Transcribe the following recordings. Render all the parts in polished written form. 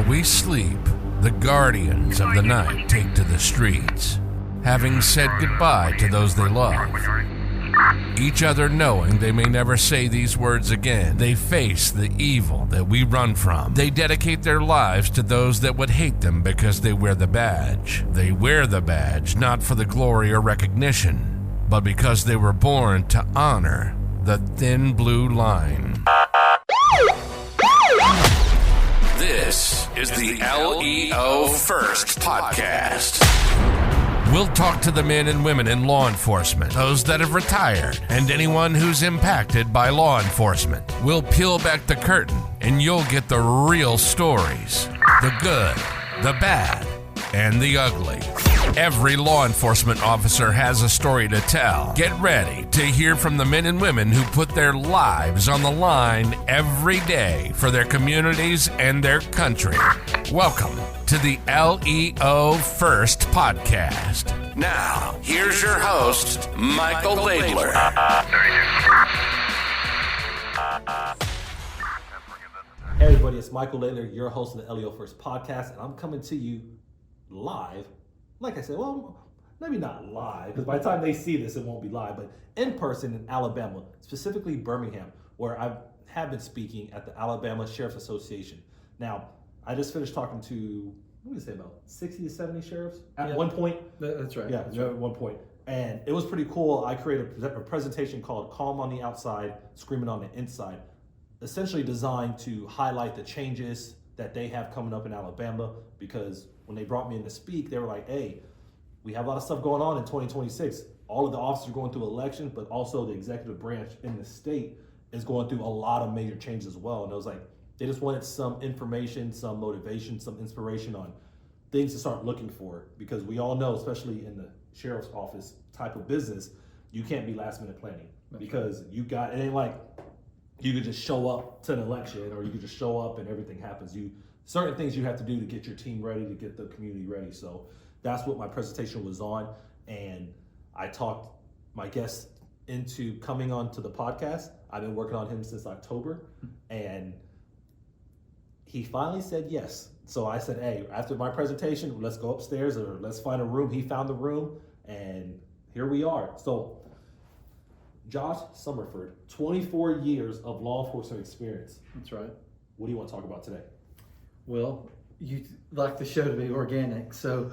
we sleep, the guardians of the night take to the streets, having said goodbye to those they love. Each other knowing they may never say these words again, they face the evil that we run from. They dedicate their lives to those that would hate them because they wear the badge. They wear the badge not for the glory or recognition, but because they were born to honor the thin blue line. This is the LEO First Podcast. We'll talk to the men and women in law enforcement, those that have retired, and anyone who's impacted by law enforcement. We'll peel back the curtain, and you'll get the real stories. The good, the bad, and the ugly. Every law enforcement officer has a story to tell. Get ready to hear from the men and women who put their lives on the line every day for their communities and their country. Welcome to the LEO First Podcast. Now, here's your host, Michael Laidler. Hey everybody, it's Michael Laidler, your host of the LEO First Podcast, and I'm coming to you live. Like I said, well, maybe not live, because by the time they see this, it won't be live, but in person in Alabama, specifically Birmingham, where I have been speaking at the Alabama Sheriff's Association. Now, I just finished talking to, what did I say, about 60 to 70 sheriffs at one point. That's right. Yeah, at one point. And it was pretty cool. I created a presentation called Calm on the Outside, Screaming on the Inside, essentially designed to highlight the changes that they have coming up in Alabama, because when they brought me in to speak, they were like, hey, we have a lot of stuff going on in 2026. All of the officers are going through elections, but also the executive branch in the state is going through a lot of major changes as well. And it was like, they just wanted some information, some motivation, some inspiration on things to start looking for, because we all know, especially in the sheriff's office type of business, you can't be last minute planning, because it ain't like you could just show up to an election, or you could just show up and everything happens. Certain things you have to do to get your team ready, to get the community ready. So that's what my presentation was on. And I talked my guest into coming on to the podcast. I've been working on him since October, and he finally said yes. So I said, hey, after my presentation, let's go upstairs, or let's find a room. He found the room, and here we are. So Josh Summerford, 24 years of law enforcement experience. That's right. What do you want to talk about today? Well, you like the show to be organic, so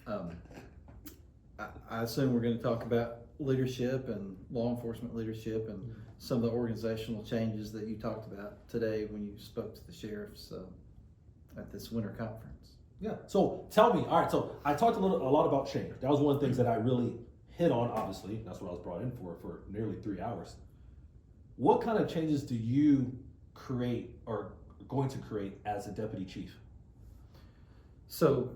I assume we're going to talk about leadership and law enforcement leadership and some of the organizational changes that you talked about today when you spoke to the sheriffs at this winter conference. Yeah. So tell me, all right, so I talked a lot about change. That was one of the things that I really hit on, obviously. That's what I was brought in for nearly 3 hours. What kind of changes do you create or going to create as a deputy chief? So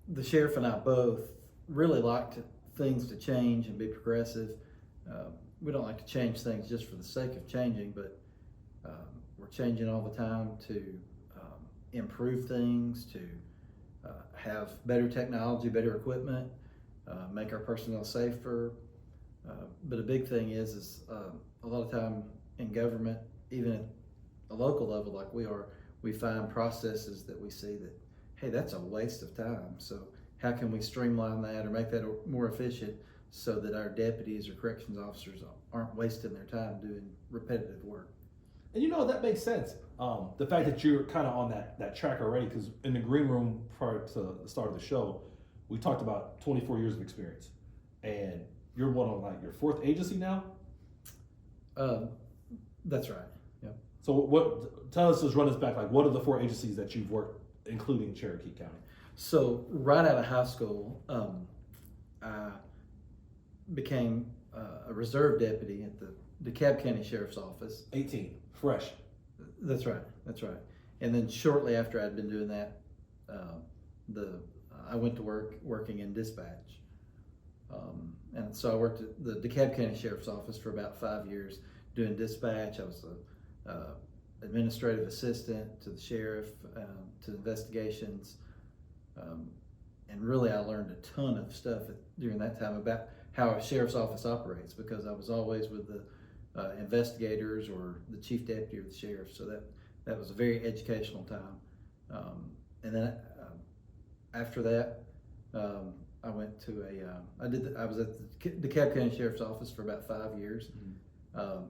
the sheriff and I both really like things to change and be progressive. We don't like to change things just for the sake of changing, but we're changing all the time to improve things, to have better technology, better equipment, make our personnel safer. But a big thing is a lot of time in government, even at a local level like we are, we find processes that we see that, hey, that's a waste of time. So how can we streamline that or make that more efficient so that our deputies or corrections officers aren't wasting their time doing repetitive work? And that makes sense. The fact that you're kind of on that track already, because in the green room prior to the start of the show, we talked about 24 years of experience, and you're one on like your fourth agency now? That's right. So tell us, just run us back, like what are the 4 agencies that you've worked, including Cherokee County? So right out of high school, I became a reserve deputy at the DeKalb County Sheriff's Office. 18, fresh. That's right. And then shortly after I'd been doing that, I went to working in dispatch. And so I worked at the DeKalb County Sheriff's Office for about 5 years doing dispatch. I was administrative assistant to the sheriff, to investigations, and really I learned a ton of stuff during that time about how a sheriff's office operates, because I was always with the investigators or the chief deputy or the sheriff, so that was a very educational time. And then after that, I went to I was at the DeKalb County Sheriff's Office for about 5 years.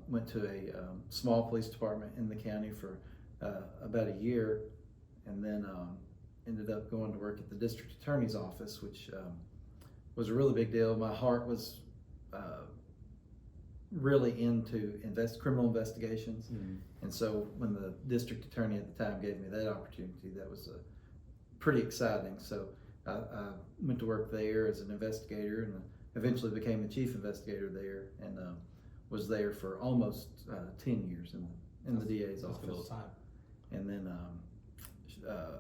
Went to a small police department in the county for about a year, and then ended up going to work at the district attorney's office, which was a really big deal. My heart was really into criminal investigations, and so when the district attorney at the time gave me that opportunity, that was pretty exciting. So I went to work there as an investigator, and eventually became the chief investigator there, and was there for almost 10 years in the DA's office. That's a little time. And then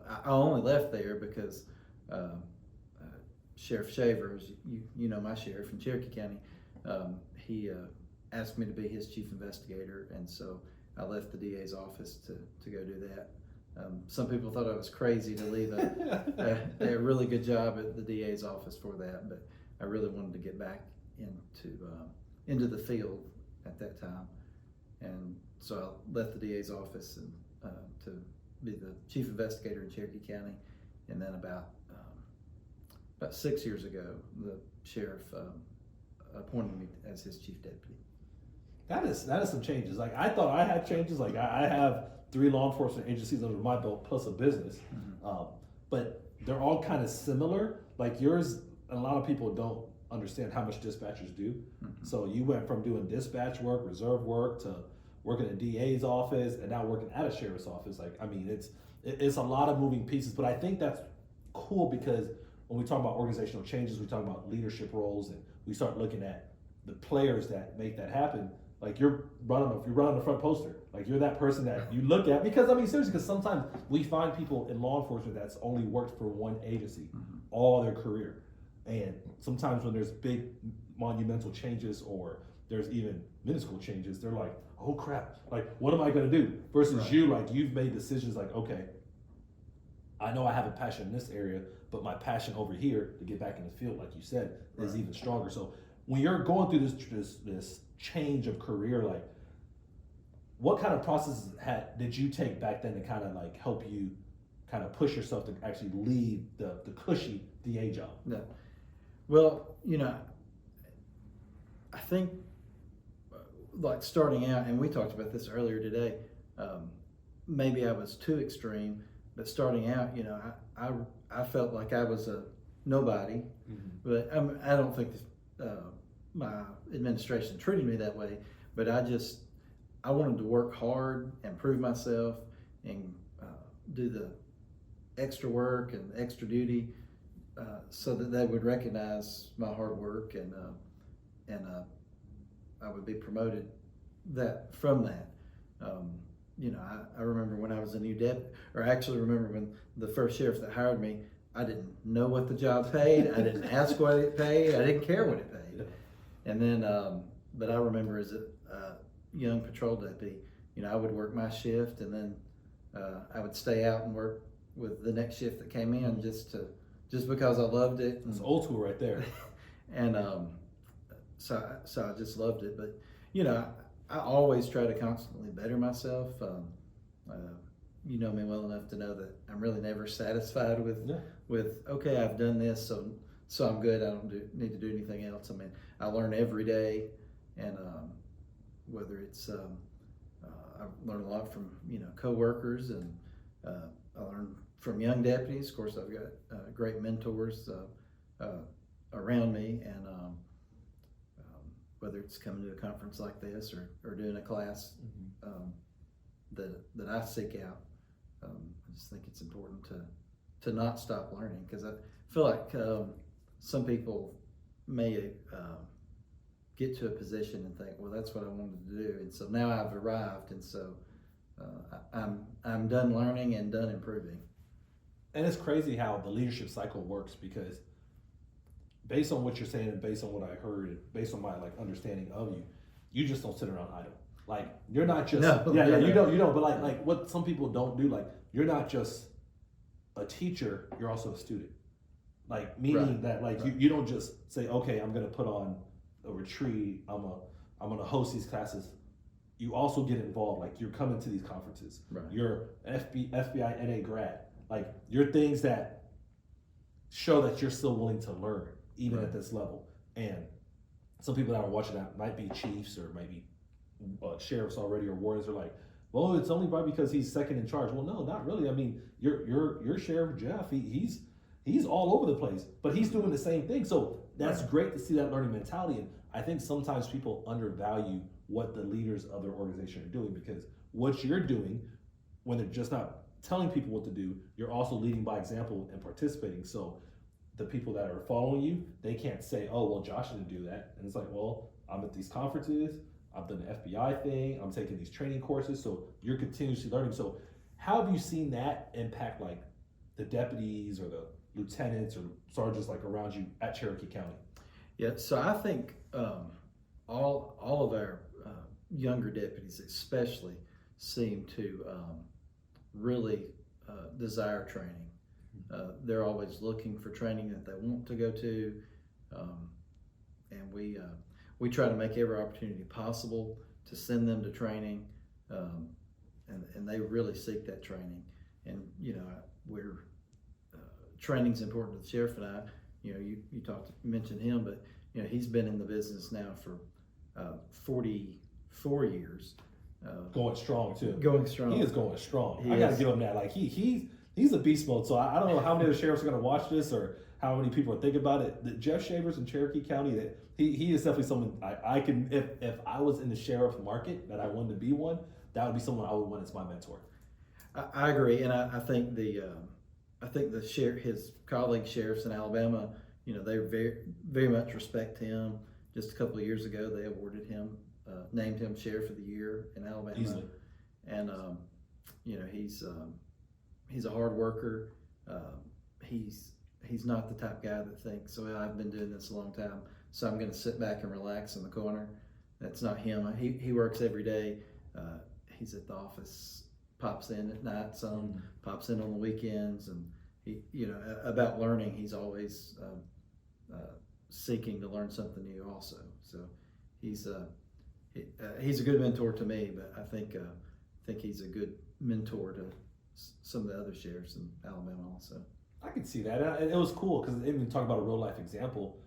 I only left there because Sheriff Shaver, you know my sheriff in Cherokee County, he asked me to be his chief investigator, and so I left the DA's office to go do that. Some people thought I was crazy to leave a really good job at the DA's office for that, but I really wanted to get back into the field at that time, and so I left the DA's office and to be the chief investigator in Cherokee County, and then about 6 years ago, the sheriff appointed me as his chief deputy. That is some changes. Like, I thought I had changes. Like, I have 3 law enforcement agencies under my belt plus a business, but they're all kind of similar. Like yours, a lot of people don't understand how much dispatchers do. So you went from doing dispatch work, reserve work, to working at DA's office, and now working at a sheriff's office. Like, I mean, it's a lot of moving pieces, but I think that's cool because when we talk about organizational changes, we talk about leadership roles, and we start looking at the players that make that happen. Like, if you're running the front poster, like you're that person that you look at, because I mean, seriously, because sometimes we find people in law enforcement that's only worked for one agency all their career. And sometimes when there's big monumental changes, or there's even minuscule changes, they're like, oh crap, like what am I gonna do? Versus you, like you've made decisions like, okay, I know I have a passion in this area, but my passion over here to get back in the field, like you said, is even stronger. So when you're going through this change of career, like what kind of processes did you take back then to kind of like help you kind of push yourself to actually leave the cushy DA job? No. Well, you know, I think like starting out, and we talked about this earlier today, maybe I was too extreme, but starting out, you know, I felt like I was a nobody, but I don't think my administration treated me that way, but I wanted to work hard and prove myself and do the extra work and extra duty so that they would recognize my hard work, and I would be promoted from that. You know, I remember when I was a new deputy, or I actually remember when the first sheriff that hired me, I didn't know what the job paid. I didn't ask what it paid. I didn't care what it paid. And then, but I remember as a young patrol deputy, you know, I would work my shift, and then I would stay out and work with the next shift that came in just because I loved it. It's old school right there. And so I just loved it. But you know, I always try to constantly better myself. You know me well enough to know that I'm really never satisfied with okay, I've done this, so I'm good. I don't need to do anything else. I mean, I learn every day, and whether it's I learn a lot from coworkers, and I learn from young deputies. Of course, I've got great mentors around me, and whether it's coming to a conference like this or doing a class that I seek out, I just think it's important to not stop learning, because I feel like some people may get to a position and think, well, that's what I wanted to do, and so now I've arrived, and so I'm done learning and done improving. And it's crazy how the leadership cycle works, because based on what you're saying and based on what I heard and based on my understanding of you, you just don't sit around idle. Like, you're not just you don't. But like what some people don't do, like, you're not just a teacher, you're also a student. Like, meaning that you don't just say, okay, I'm gonna put on a retreat, I'm gonna host these classes. You also get involved. Like, you're coming to these conferences. You're FBI NA grad. Like your things that show that you're still willing to learn, even Right. at this level. And some people that are watching that might be chiefs or might be sheriffs already or warriors are like, well, it's only probably because he's second in charge. Well, no, not really. I mean, your Sheriff Jeff, he's all over the place, but he's doing the same thing. So that's great to see that learning mentality. And I think sometimes people undervalue what the leaders of their organization are doing, because what you're doing, when they're just not telling people what to do, you're also leading by example and participating. So the people that are following you, they can't say, oh, well, Josh didn't do that. And it's like, well, I'm at these conferences, I've done the FBI thing, I'm taking these training courses, so you're continuously learning. So how have you seen that impact like the deputies or the lieutenants or sergeants like around you at Cherokee County? Yeah, so I think all of our younger deputies especially seem to really desire training. They're always looking for training that they want to go to, and we try to make every opportunity possible to send them to training, and they really seek that training. And we're training's important to the sheriff and I. You mentioned him, but he's been in the business now for 44 years. Going strong too. Going strong. He is going strong. He I got to is. give him that. Like he's a beast mode. So I don't know how many of the sheriffs are going to watch this or how many people are thinking about it. The Jeff Shavers in Cherokee County, that he is definitely someone I can, if I was in the sheriff market that I wanted to be one, that would be someone I would want as my mentor. I agree, and I think his colleague sheriffs in Alabama, they very very much respect him. Just a couple of years ago, they awarded him, named him Sheriff of the Year in Alabama. Easily. And he's a hard worker. He's not the type of guy that thinks, "Well, I've been doing this a long time, so I'm going to sit back and relax in the corner." That's not him. He works every day. He's at the office, pops in at night some, pops in on the weekends, and about learning, he's always seeking to learn something new also. So he's a good mentor to me, but I think he's a good mentor to some of the other sheriffs in Alabama also. I could see that. And it was cool because even talk about a real life example.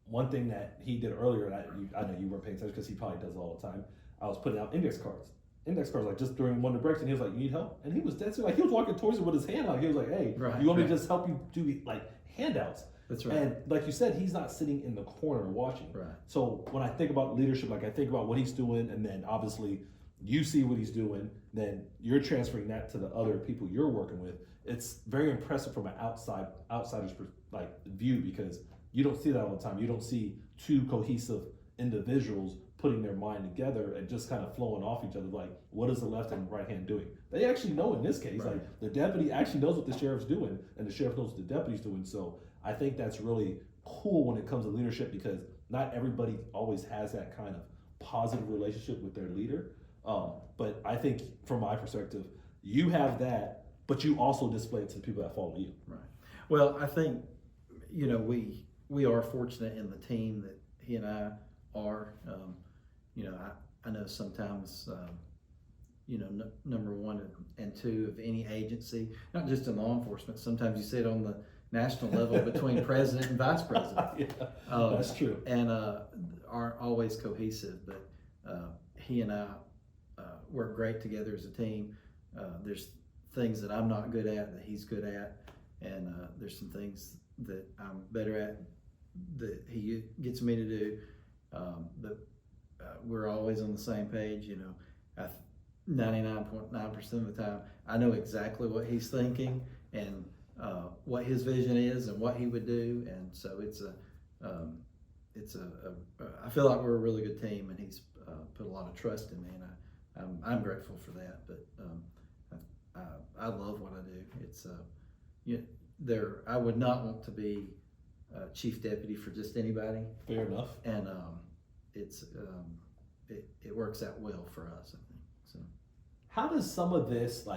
One thing that he did earlier, and I know you weren't paying attention because he probably does it all the time. I was putting out index cards like just during one of the breaks, and he was like, "You need help?" And he was dancing, like he was walking towards it with his hand, like he was like, "Hey, you want me to just help you do like handouts?" That's right. And like you said, he's not sitting in the corner watching. Right. So when I think about leadership, like I think about what he's doing, and then obviously you see what he's doing, then you're transferring that to the other people you're working with. It's very impressive from an outsider's view, because you don't see that all the time. You don't see two cohesive individuals putting their mind together and just kind of flowing off each other. Like, what is the left and right hand doing? They actually know in this case. Right. Like the deputy actually knows what the sheriff's doing, and the sheriff knows what the deputy's doing. So I think that's really cool when it comes to leadership, because not everybody always has that kind of positive relationship with their leader. But I think from my perspective, you have that, but you also display it to the people that follow you. Right. Well, I think, we are fortunate in the team that he and I are. I know sometimes, number one and two of any agency, not just in law enforcement, sometimes you see it on the national level between president and vice president. Yeah, that's true. And aren't always cohesive, but he and I work great together as a team. There's things that I'm not good at that he's good at, and there's some things that I'm better at that he gets me to do. But we're always on the same page. 99.9% of the time, I know exactly what he's thinking and what his vision is and what he would do, and so I feel like we're a really good team, and he's put a lot of trust in me, and I'm grateful for that. But I love what I do. It's I would not want to be chief deputy for just anybody. Fair enough. And it works out well for us, I think. So, how does some of this,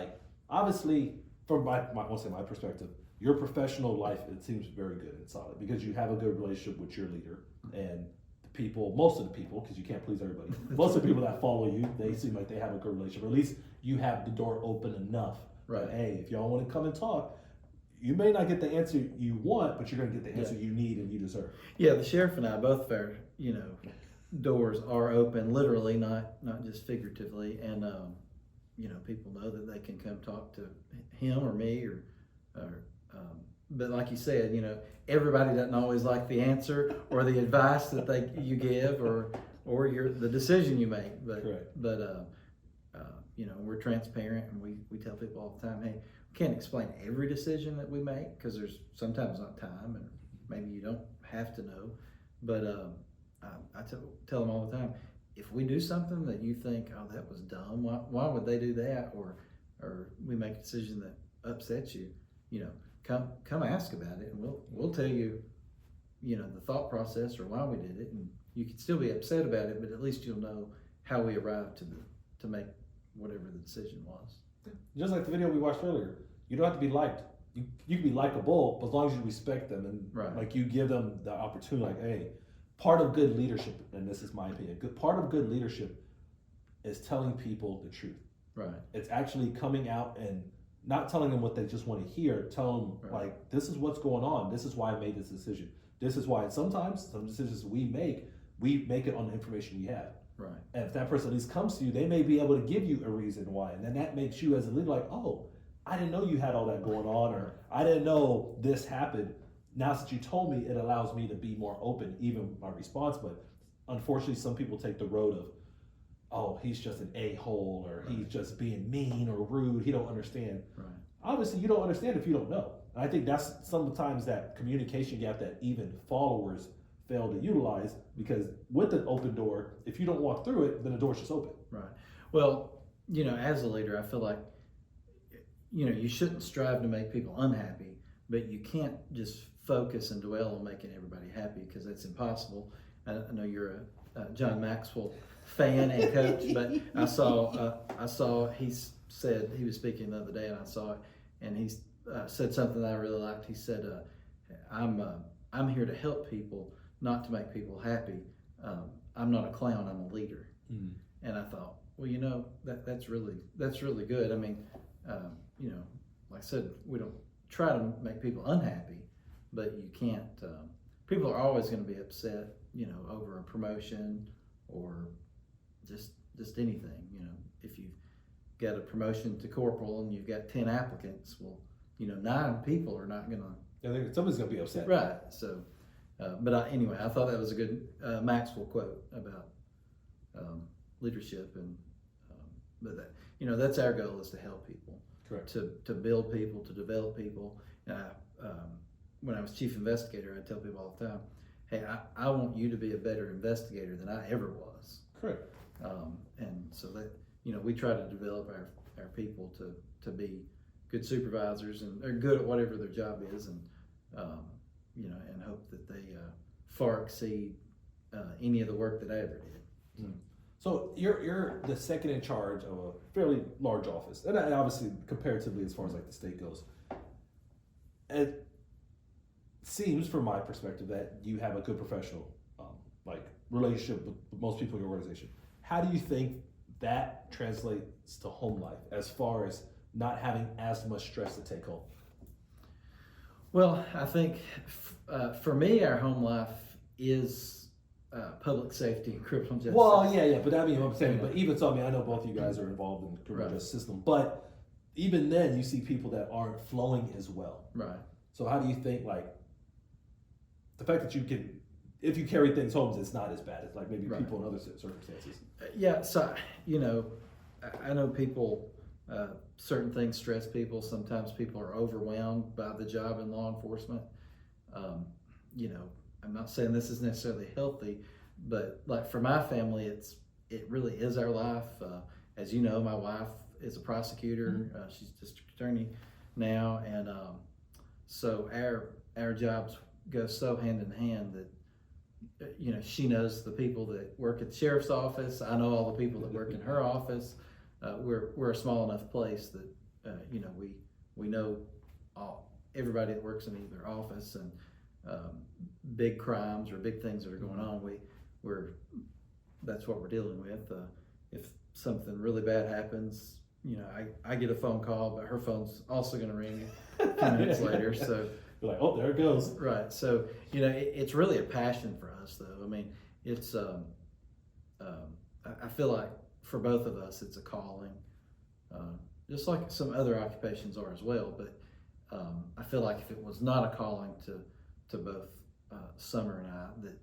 obviously, from my perspective, your professional life, it seems very good and solid because you have a good relationship with your leader and the people, most of the people, because you can't please everybody. Most of the people that follow you, they seem like they have a good relationship, or at least you have the door open enough Right. But, hey, if y'all want to come and talk, you may not get the answer you want, but you're going to get the answer you need and you deserve. Yeah, the sheriff and I, both of our, doors are open, literally, not just figuratively, and people know that they can come talk to him or me, or but like you said, everybody doesn't always like the answer or the advice that you give, or the decision you make. But Correct. We're transparent, and we tell people all the time, hey, we can't explain every decision that we make because there's sometimes not time, and maybe you don't have to know. But I tell them all the time, if we do something that you think, oh, that was dumb, why would they do that, or we make a decision that upsets you, come ask about it, and we'll tell you, the thought process or why we did it, and you can still be upset about it, but at least you'll know how we arrived to make whatever the decision was. Just like the video we watched earlier, you don't have to be liked. You can be likable, but as long as you respect them and like you give them the opportunity, like, hey, part of good leadership, and this is my opinion, part of good leadership is telling people the truth. Right. It's actually coming out and not telling them what they just want to hear. Tell them, like, this is what's going on. This is why I made this decision. This is why. And sometimes some decisions we make it on the information we have. Right. And if that person at least comes to you, they may be able to give you a reason why. And then that makes you as a leader like, oh, I didn't know you had all that going on, or I didn't know this happened. Now that you told me, it allows me to be more open, even my response. But unfortunately, some people take the road of, oh, he's just an a-hole, or he's just being mean or rude. He don't understand. Right. Obviously, you don't understand if you don't know. And I think that's sometimes that communication gap that even followers fail to utilize, because with an open door, if you don't walk through it, then the door's just open. Right. Well, as a leader, I feel like, you shouldn't strive to make people unhappy, but you can't just focus and dwell on making everybody happy, because that's impossible. I know you're a John Maxwell fan and coach, but I saw he said, he was speaking the other day, and I saw it, and he said something that I really liked. He said, I'm here to help people, not to make people happy. I'm not a clown, I'm a leader. Mm. And I thought, well, that's really good. I mean, like I said, we don't try to make people unhappy, but you can't, people are always going to be upset, over a promotion or just anything. If you've got a promotion to corporal and you've got 10 applicants, well, 9 people are not going to. Yeah, somebody's going to be upset. Right. So, anyway, I thought that was a good Maxwell quote about leadership, and but that that's our goal, is to help people. Correct. To build people, to develop people. And when I was chief investigator, I tell people all the time, hey, I want you to be a better investigator than I ever was. Correct. And so that, we try to develop our people to be good supervisors, and they're good at whatever their job is, and and hope that they far exceed any of the work that I ever did. Mm. So you're the second in charge of a fairly large office, and obviously comparatively as far as like the state goes. It seems, from my perspective, that you have a good professional relationship with most people in your organization. How do you think that translates to home life, as far as not having as much stress to take home? Well, I think for me, our home life is public safety and criminal justice. Well, yeah, but I mean, I'm saying, but even so, I know both of you guys are involved in the criminal justice system, but even then, you see people that aren't flowing as well. Right. So how do you think, like, the fact that you can, if you carry things home, it's not as bad as like maybe people in other circumstances? Yeah, so, I know people, certain things stress people. Sometimes people are overwhelmed by the job in law enforcement. I'm not saying this is necessarily healthy, but like for my family, it really is our life. As you know, my wife is a prosecutor. She's district attorney now, and so our jobs go so hand in hand that she knows the people that work at the sheriff's office. I know all the people that work in her office. We're a small enough place that we know everybody that works in either office, and big crimes or big things that are going on, that's what we're dealing with. If something really bad happens, I get a phone call, but her phone's also going to ring a few minutes later. So you're like, oh, there it goes. Right. So, it's really a passion for us, though. I mean, it's, I feel like for both of us, it's a calling, just like some other occupations are as well. But I feel like if it was not a calling to both Summer and I, that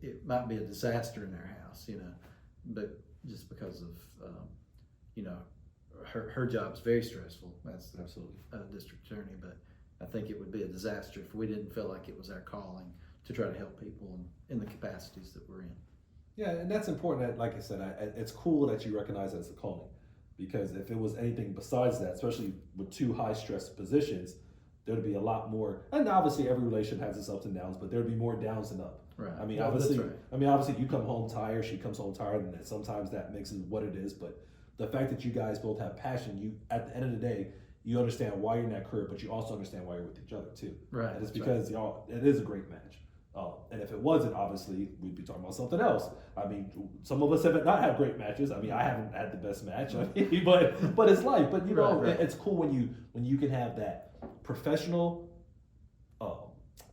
it might be a disaster in their house, but just because of, her job's very stressful. That's absolutely district attorney, but I think it would be a disaster if we didn't feel like it was our calling to try to help people in the capacities that we're in. Yeah, and that's important. That, like I said, it's cool that you recognize that as a calling, because if it was anything besides that, especially with two high stress positions, there'd be a lot more. And obviously, every relation has its ups and downs, but there'd be more downs than up. Right. I mean, Yeah, obviously, that's right. obviously, you come home tired. She comes home tired, and sometimes that makes it what it is. But the fact that you guys both have passion, you at the end of the day, you understand why you're in that career, but you also understand why you're with each other too. Right. And it's that's because y'all, it is a great match. And if it wasn't, obviously, we'd be talking about something else. I mean, some of us have not had great matches. I mean, I haven't had the best match, but it's life. But Right. it's cool when you can have that professional,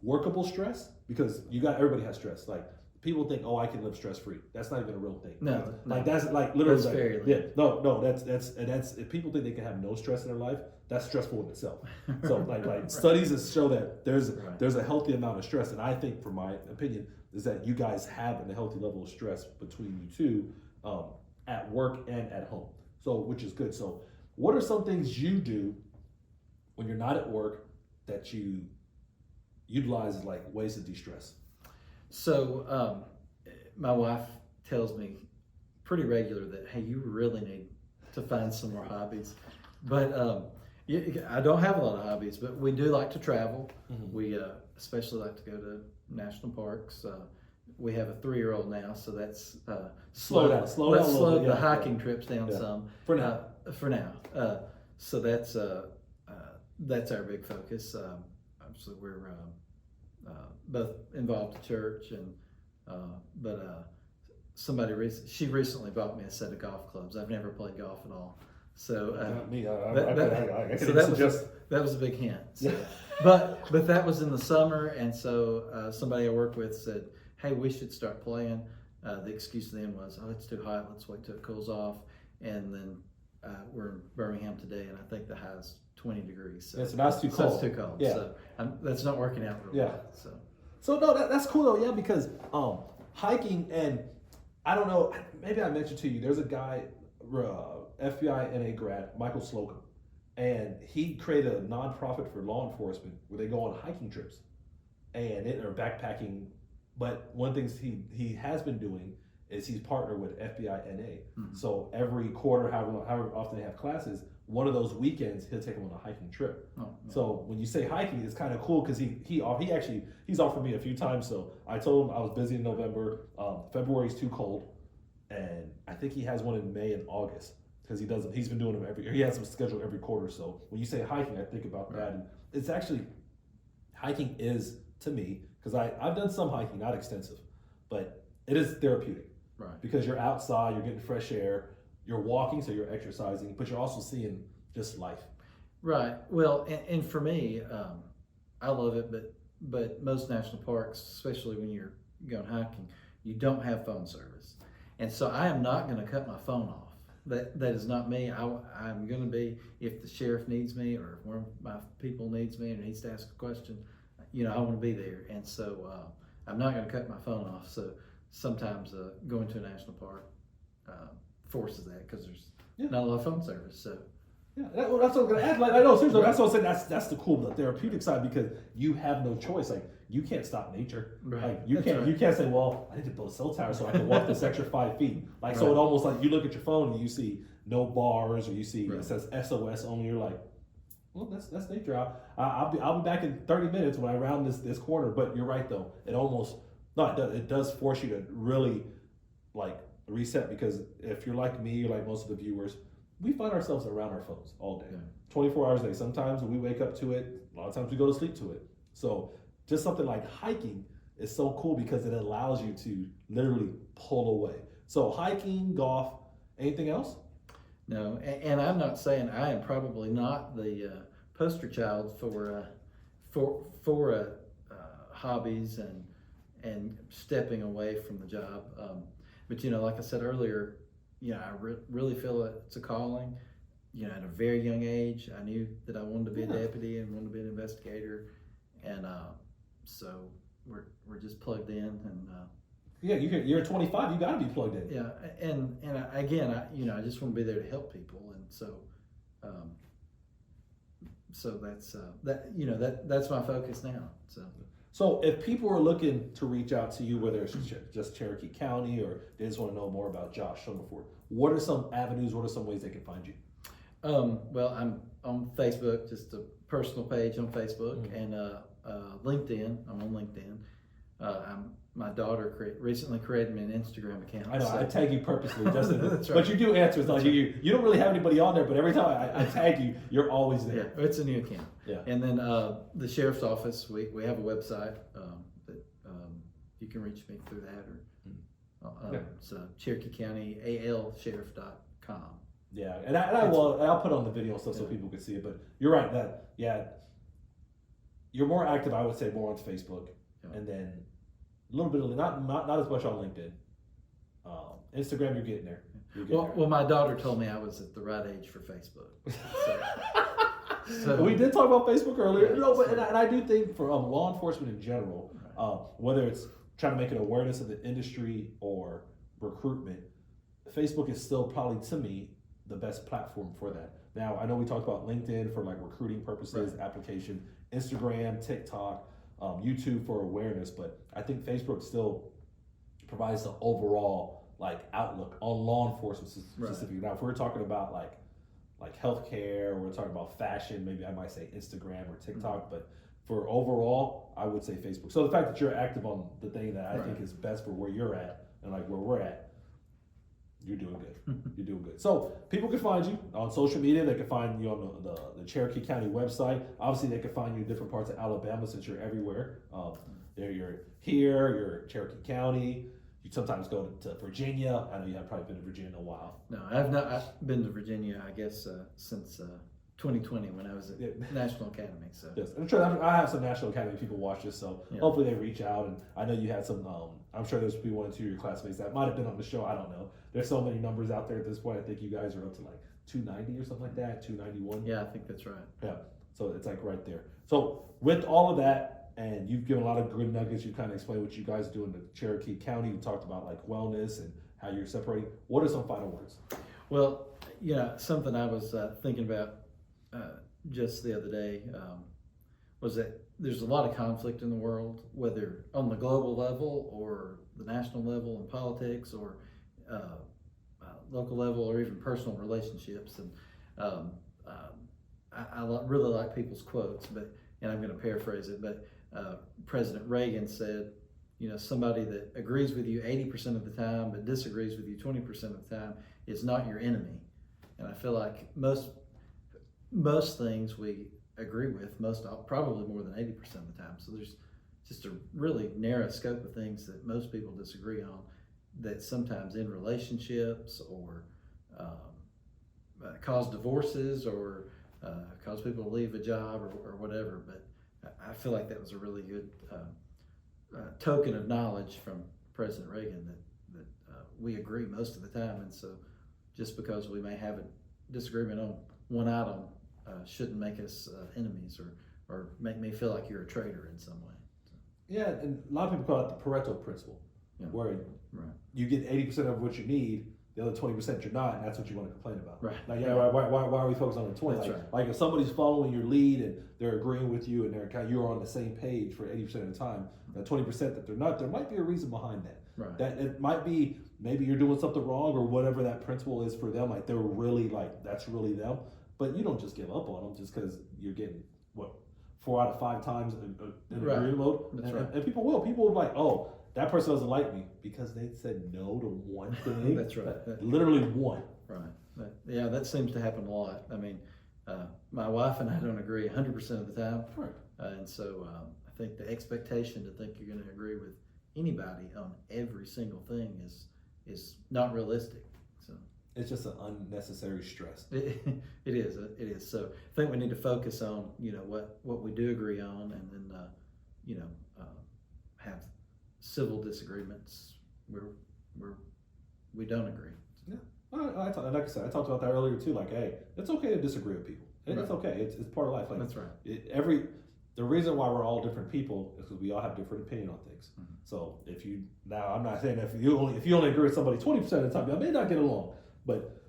workable stress, because everybody has stress. Like, people think, oh, I can live stress free. That's not even a real thing. No, like that's like literally. That's very yeah, no. That's if people think they can have no stress in their life, that's stressful in itself. So like studies show that there's a healthy amount of stress, and I think, from my opinion, is that you guys have a healthy level of stress between you two, at work and at home. So, which is good. So, what are some things you do when you're not at work that you utilize as like ways to de-stress? So, my wife tells me pretty regular that, hey, you really need to find some more hobbies. But I don't have a lot of hobbies, but we do like to travel. Mm-hmm. We especially like to go to national parks. We have a 3-year-old now, so that's slow down. Let's a little slow bit, the hiking trips down some for now. So that's our big focus. Obviously, we're both involved in church, and but she recently bought me a set of golf clubs. I've never played golf at all, so not me. That was a big hint. So. but that was in the summer, and so somebody I work with said, "Hey, we should start playing." The excuse then was, "Oh, it's too hot. Let's wait till it cools off." And then we're in Birmingham today, and I think the high is 20 degrees. So, that's too cold. That's too cold. Yeah. So that's not working out real well. So no, that's cool though. Yeah, because hiking, and I don't know, maybe I mentioned to you, there's a guy, FBI NA grad, Michael Laidler, and he created a nonprofit for law enforcement where they go on hiking trips or backpacking. But one of the things he has been doing is he's partnered with FBI NA. Mm-hmm. So every quarter, however often they have classes, one of those weekends he'll take them on a hiking trip. Oh, yeah. So when you say hiking, it's kind of cool because he's offered me a few times. So I told him I was busy in November. February's too cold, and I think he has one in May and August because he's been doing them every year. He has them scheduled every quarter. So when you say hiking, I think about that, and it's actually, hiking is, to me, because I've done some hiking, not extensive, but it is therapeutic. Right. Because you're outside, you're getting fresh air, you're walking, so you're exercising, but you're also seeing just life. Right. Well, and for me, I love it, but most national parks, especially when you're going hiking, you don't have phone service. And so I am not going to cut my phone off. That is not me. I'm going to be, if the sheriff needs me or if one of my people needs me and needs to ask a question, I want to be there. And so I'm not going to cut my phone off. So sometimes going to a national park forces that because there's not a lot of phone service. So that's what I'm going to add. Like, I know, seriously, that's what I'm saying. That's the cool, the therapeutic side, because you have no choice. Like, you can't stop nature. Right. Like, you can't say, well, I need to build a cell tower so I can walk this extra 5 feet. Like, so it almost like you look at your phone and you see no bars, or you see it says SOS only. You're like, well, that's nature. I'll be back in 30 minutes when I round this corner. But you're right though. It does force you to really like reset, because if you're like me, or like most of the viewers, we find ourselves around our phones all day, 24 hours a day. Sometimes we wake up to it. A lot of times we go to sleep to it. So just something like hiking is so cool because it allows you to literally pull away. So hiking, golf, anything else? No, and I'm not saying I am probably not the poster child for hobbies and stepping away from the job. But like I said earlier, I really feel that it's a calling. At a very young age, I knew that I wanted to be a deputy and wanted to be an investigator, and so we're just plugged in. And you're 25. You got to be plugged in. Yeah, and again, I just want to be there to help people, and so that's my focus now. So if people are looking to reach out to you, whether it's just Cherokee County or they just want to know more about Josh Summerford, what are some avenues? What are some ways they can find you? Well, I'm on Facebook, just a personal page on Facebook, and LinkedIn. I'm on LinkedIn. My daughter recently created me an Instagram account. I know, I tag you purposely, Justin. That's right. But you do answer. It's like you don't really have anybody on there, but every time I tag you, you're always there. Yeah, it's a new account. Yeah. And then the sheriff's office, we have a website that you can reach me through that, or it's Cherokee County ALSheriff.com. Yeah, and I'll put on the video stuff so people can see it. But you're right that you're more active. I would say more on Facebook, and then a little bit of not as much on LinkedIn. Instagram, you're getting there. Well, my daughter told me I was at the right age for Facebook. So we did talk about Facebook earlier. And I do think for law enforcement in general, whether it's trying to make an awareness of the industry or recruitment, Facebook is still probably, to me, the best platform for that. Now, I know we talked about LinkedIn for like recruiting purposes, application, Instagram, TikTok, YouTube for awareness, but I think Facebook still provides the overall like outlook on law enforcement specifically. Now, if we're talking about like healthcare, we're talking about fashion, maybe I might say Instagram or TikTok, but for overall, I would say Facebook. So the fact that you're active on the thing that I think is best for where you're at and like where we're at, you're doing good. You're doing good. So people can find you on social media. They can find you on the Cherokee County website. Obviously, they can find you in different parts of Alabama since you're everywhere. You're here, you're Cherokee County. You sometimes go to Virginia. I know you have probably been to Virginia in a while. No, I've not. I've been to Virginia, I guess, since 2020 when I was at National Academy. So yes, I'm sure I have some National Academy people watch this, so hopefully they reach out. And I know you had some. I'm sure there's people, 1 or 2 of your classmates that might have been on the show. I don't know. There's so many numbers out there at this point. I think you guys are up to like 290 or something like that, 291. Yeah, I think that's right. Yeah, so it's like right there. So with all of that, and you've given a lot of good nuggets. You kind of explained what you guys do in the Cherokee County. You talked about like wellness and how you're separating. What are some final words? Well, something I was thinking about just the other day was that there's a lot of conflict in the world, whether on the global level or the national level in politics or local level or even personal relationships. And I really like people's quotes, and I'm going to paraphrase it, but President Reagan said, somebody that agrees with you 80% of the time but disagrees with you 20% of the time is not your enemy. And I feel like most things we agree with, probably more than 80% of the time. So there's just a really narrow scope of things that most people disagree on, that sometimes in relationships or cause divorces or cause people to leave a job or whatever. But I feel like that was a really good token of knowledge from President Reagan that we agree most of the time. And so just because we may have a disagreement on one item shouldn't make us enemies or make me feel like you're a traitor in some way. So. Yeah, and a lot of people call it the Pareto principle, where you get 80% of what you need, the other 20% you're not, and that's what you want to complain about. Right. Like, why are we focused on the 20? That's like if somebody's following your lead and they're agreeing with you and you're on the same page for 80% of the time, that 20% that they're not, there might be a reason behind that. Right. That it might be maybe you're doing something wrong or whatever that principle is for them. Like they're really that's really them. But you don't just give up on them just because you're getting 4 out of 5 times in agreement mode. And people will be like, oh, that person doesn't like me because they said no to one thing. That's right. Literally one. Right. That seems to happen a lot. I mean, my wife and I don't agree 100% of the time. Right. And so I think the expectation to think you're going to agree with anybody on every single thing is not realistic. So It's just an unnecessary stress. It is. So I think we need to focus on, what we do agree on, and then, have civil disagreements where we don't agree. Yeah. Like I said, I talked about that earlier too. Like, hey, it's okay to disagree with people. It's okay. It's part of life. Like, that's right. The reason why we're all different people is because we all have different opinion on things. Mm-hmm. So I'm not saying if you only agree with somebody 20% of the time, y'all may not get along, but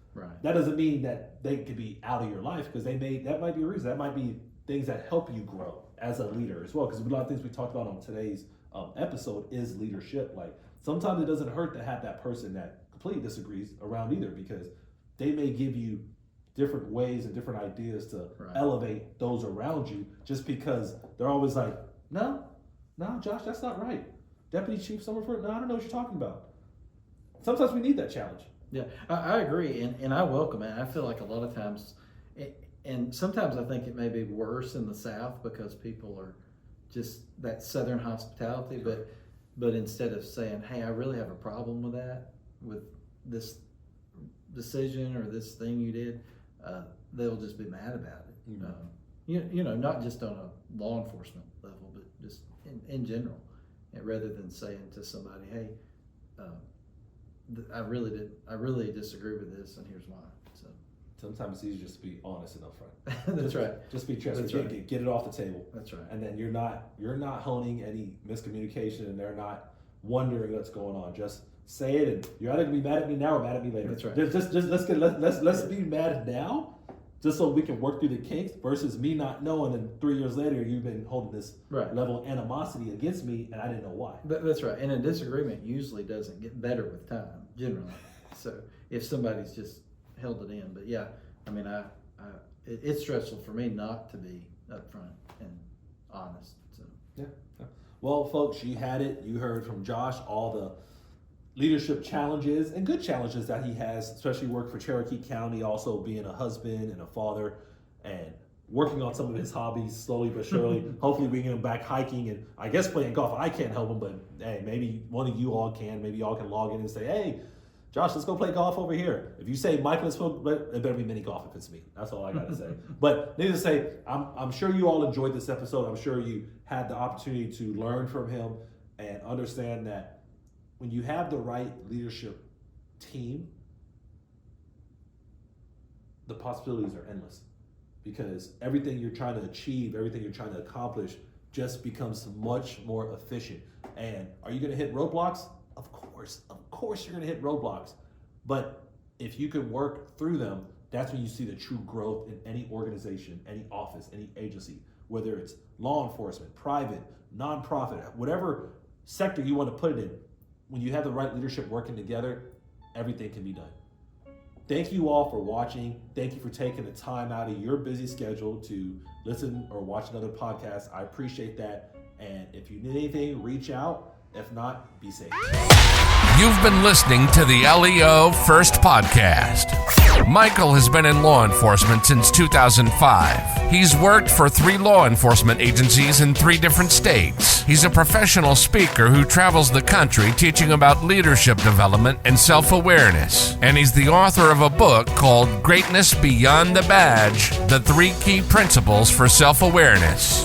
that doesn't mean that they could be out of your life, because that might be a reason. That might be things that help you grow as a leader as well. Because a lot of things we talked about on today's episode is leadership. Like, sometimes it doesn't hurt to have that person that completely disagrees around either, because they may give you different ways and different ideas to elevate those around you, just because they're always like, no, Josh, that's not right. Deputy Chief Summerford, no, I don't know what you're talking about. Sometimes we need that challenge. Yeah, I agree, and I welcome it. I feel like a lot of times, and sometimes I think it may be worse in the South because people are just that Southern hospitality, but instead of saying, hey, I really have a problem with this decision or this thing you did, they'll just be mad about it. Mm-hmm. Not just on a law enforcement level, but just in general, and rather than saying to somebody, hey, I really disagree with this, and here's why. So sometimes it's easier just to be honest and upfront. That's right. Just be transparent. Get it off the table. That's right. And then you're not honing any miscommunication, and they're not wondering what's going on. Just say it, and you're either gonna be mad at me now or mad at me later. That's right. Let's be mad now, just so we can work through the kinks, versus me not knowing, and 3 years later you've been holding this level of animosity against me, and I didn't know why. That's right. And a disagreement usually doesn't get better with time, generally. So if somebody's just held it in, but yeah, I mean, it's stressful for me not to be upfront and honest. So yeah. Well, folks, you had it. You heard from Josh all the leadership challenges and good challenges that he has, especially work for Cherokee County, also being a husband and a father, and working on some of his hobbies slowly but surely. Hopefully we can get him back hiking, and I guess playing golf. I can't help him, but hey, maybe one of you all can. Maybe y'all can log in and say, hey, Josh, let's go play golf over here. If you say Michael, it better be mini golf if it's me. That's all I gotta say. But needless to say, I'm sure you all enjoyed this episode. I'm sure you had the opportunity to learn from him and understand that when you have the right leadership team, the possibilities are endless, because everything you're trying to achieve, everything you're trying to accomplish just becomes much more efficient. And are you going to hit roadblocks? Of course you're going to hit roadblocks. But if you can work through them, that's when you see the true growth in any organization, any office, any agency, whether it's law enforcement, private, nonprofit, whatever sector you want to put it in. When you have the right leadership working together, everything can be done. Thank you all for watching. Thank you for taking the time out of your busy schedule to listen or watch another podcast. I appreciate that. And if you need anything, reach out. If not, be safe. You've been listening to the LEO First Podcast. Michael has been in law enforcement since 2005. He's worked for 3 law enforcement agencies in 3 different states. He's a professional speaker who travels the country teaching about leadership development and self-awareness. And he's the author of a book called Greatness Beyond the Badge: The 3 Key Principles for Self-Awareness.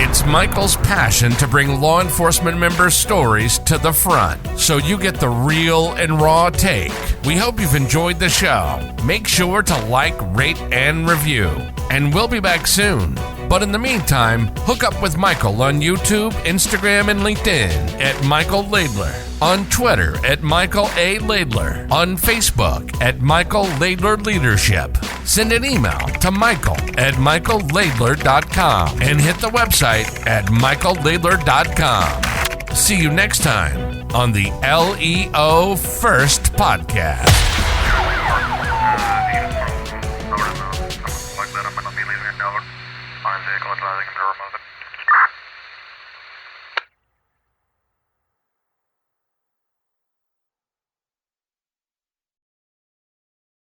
It's Michael's passion to bring law enforcement members' stories to the front, so you get the real and raw take. We hope you've enjoyed the show. Make sure to like, rate, and review. And we'll be back soon. But in the meantime, hook up with Michael on YouTube, Instagram, and LinkedIn at Michael Laidler, on Twitter at Michael A. Laidler, on Facebook at Michael Laidler Leadership. Send an email to michael@michaellaidler.com and hit the website at michaellaidler.com. See you next time on the LEO First Podcast. Like that, I'm going to be leaving a note on vehicle driving and